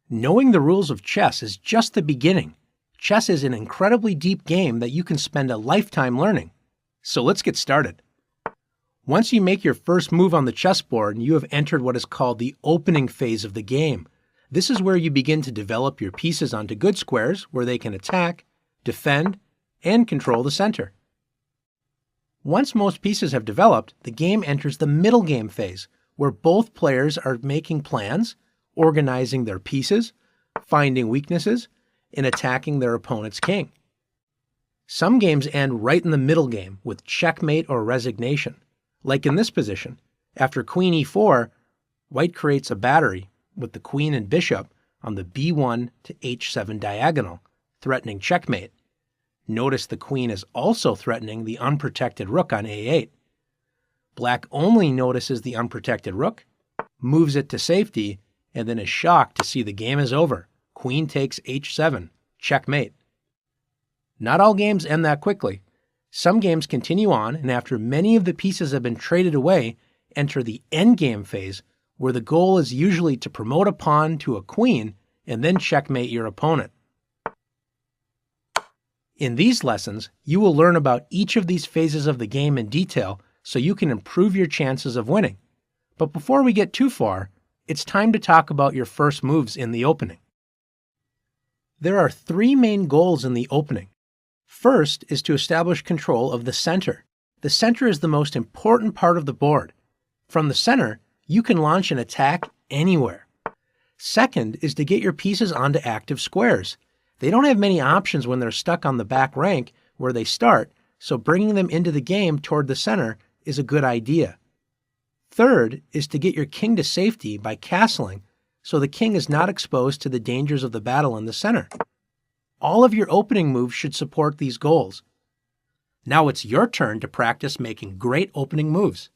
Knowing the rules of chess is just the beginning. Chess is an incredibly deep game that you can spend a lifetime learning. So let's get started. Once you make your first move on the chessboard, you have entered what is called the opening phase of the game. This is where you begin to develop your pieces onto good squares where they can attack, defend, and control the center. Once most pieces have developed, the game enters the middle game phase, where both players are making plans, organizing their pieces, finding weaknesses, and attacking their opponent's king. Some games end right in the middle game with checkmate or resignation. Like in this position, after queen e4, white creates a battery with the queen and bishop on the b1 to h7 diagonal, threatening checkmate. Notice the queen is also threatening the unprotected rook on a8. Black only notices the unprotected rook, moves it to safety, and then is shocked to see the game is over. Queen takes h7, checkmate. Not all games end that quickly. Some games continue on, and after many of the pieces have been traded away, enter the endgame phase, where the goal is usually to promote a pawn to a queen and then checkmate your opponent. In these lessons, you will learn about each of these phases of the game in detail so you can improve your chances of winning. But before we get too far, it's time to talk about your first moves in the opening. There are three main goals in the opening. First is to establish control of the center. The center is the most important part of the board. From the center, you can launch an attack anywhere. Second is to get your pieces onto active squares. They don't have many options when they're stuck on the back rank where they start, so bringing them into the game toward the center is a good idea. Third is to get your king to safety by castling, so the king is not exposed to the dangers of the battle in the center. All of your opening moves should support these goals. Now it's your turn to practice making great opening moves.